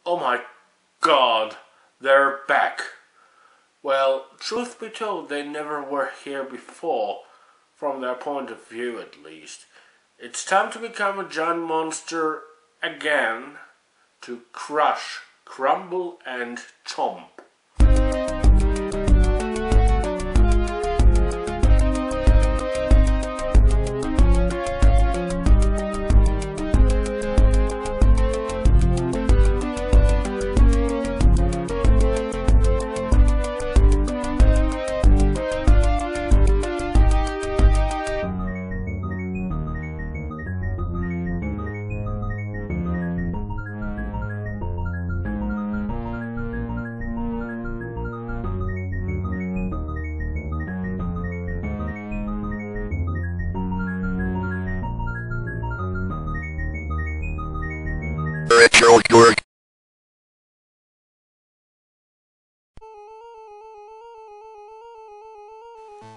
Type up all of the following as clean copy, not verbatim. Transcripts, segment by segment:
Oh my god, they're back. Well, truth be told, they never were here before, from their point of view at least. It's time to become a giant monster again, to crush, crumble and chomp.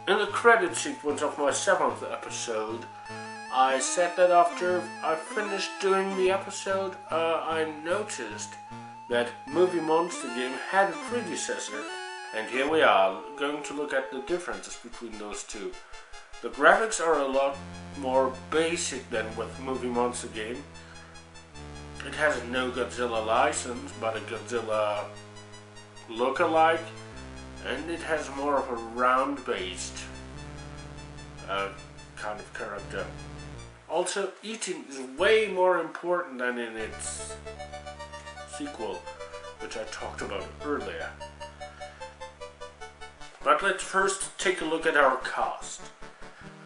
In the credit sequence of my 7th episode, I said that after I finished doing the episode, I noticed that Movie Monster Game had a predecessor, and here we are, going to look at the differences between those two. The graphics are a lot more basic than with Movie Monster Game. It has no Godzilla license, but a Godzilla look-alike, and it has more of a round-based kind of character. Also, eating is way more important than in its sequel, which I talked about earlier. But let's first take a look at our cast.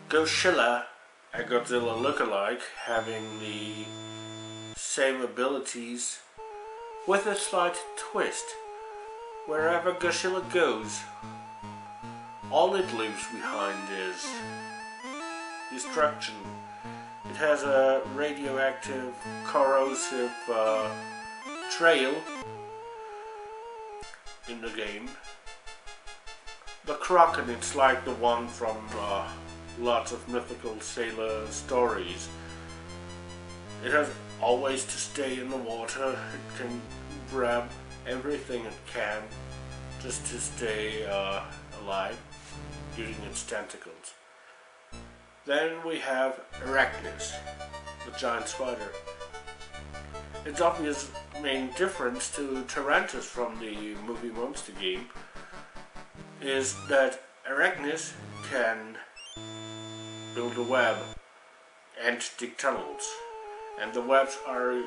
Godzilla, a Godzilla look-alike, having the same abilities with a slight twist. Wherever Godzilla goes, all it leaves behind is destruction. It has a radioactive, corrosive trail in the game. The Kraken, it's like the one from lots of mythical sailor stories. It has always to stay in the water. It can grab everything it can just to stay alive using its tentacles. Then we have Arachnus, the giant spider. Its obvious main difference to Tarantus from the Movie Monster Game is that Arachnus can build a web and dig tunnels, and the webs are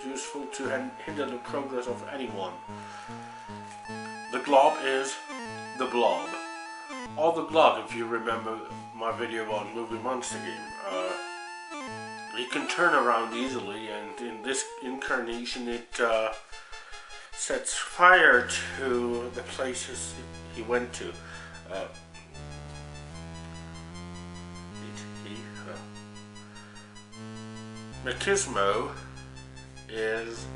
useful to hinder the progress of anyone. The Glob is the Blob, or the Glug if you remember my video on Movie Monster Game. It can turn around easily, and in this incarnation it sets fire to the places he went to. Machismo is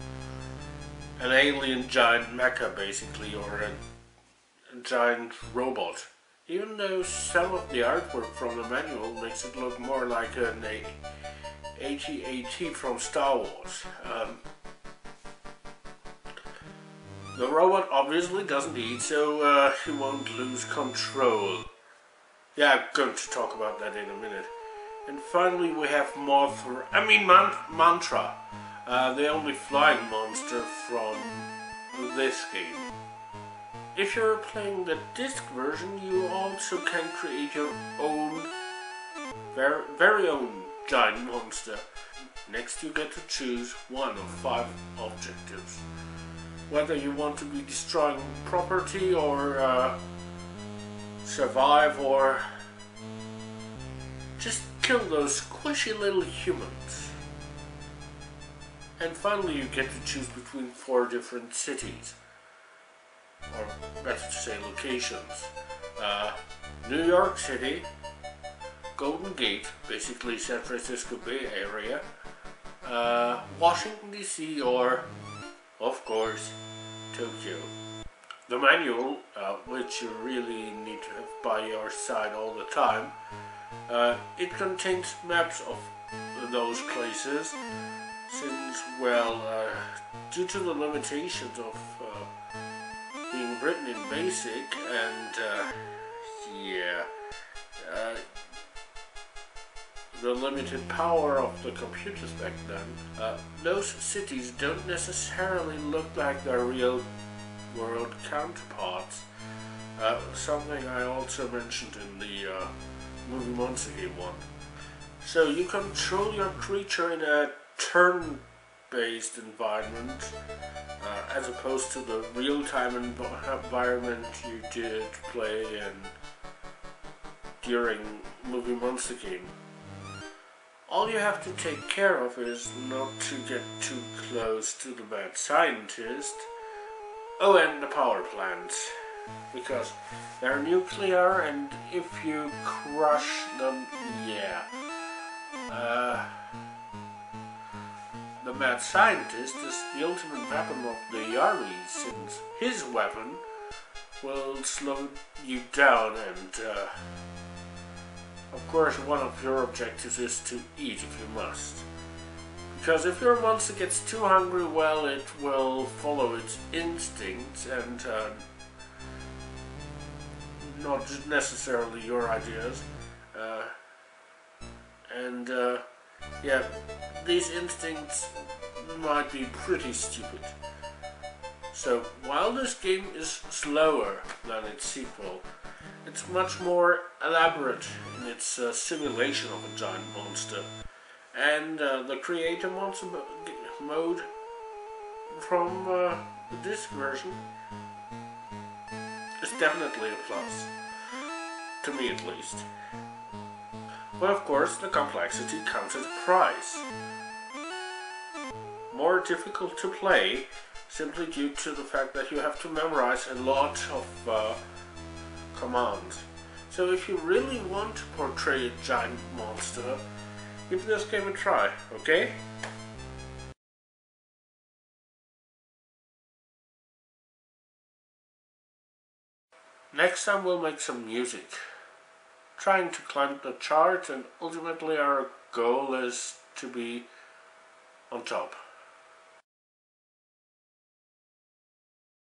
an alien giant mecha, basically, or a giant robot. Even though some of the artwork from the manual makes it look more like an AT-AT from Star Wars. The robot obviously doesn't eat, so he won't lose control. Yeah, I'm going to talk about that in a minute. And finally we have Mantra, the only flying monster from this game. If you're playing the disc version, you also can create your own, very own giant monster. Next you get to choose one of 5 objectives. Whether you want to be destroying property or survive or just kill those squishy little humans. And finally you get to choose between 4 different cities, or better to say locations. New York City, Golden Gate, basically San Francisco Bay Area, Washington DC, or of course Tokyo. The manual, which you really need to have by your side all the time, it contains maps of those places, since, well, due to the limitations of being written in BASIC and the limited power of the computers back then, those cities don't necessarily look like their real world counterparts. Something I also mentioned in the movie Monster Game one. So you control your creature in a turn-based environment, as opposed to the real-time environment you did play in during movie Monster Game. All you have to take care of is not to get too close to the mad scientist. Oh, and the power plants, because they're nuclear, and if you crush them, the mad scientist is the ultimate weapon of the army, since his weapon will slow you down, and of course one of your objectives is to eat if you must. Because if your monster gets too hungry, well, it will follow its instincts and not necessarily your ideas. These instincts might be pretty stupid. So while this game is slower than its sequel, it's much more elaborate in its simulation of a giant monster. And the creator monster mode from this version is definitely a plus, to me at least. But of course the complexity comes at a price. More difficult to play, simply due to the fact that you have to memorize a lot of commands. So if you really want to portray a giant monster, give this game a try, okay? Next time we'll make some music, trying to climb the charts, and ultimately our goal is to be on top.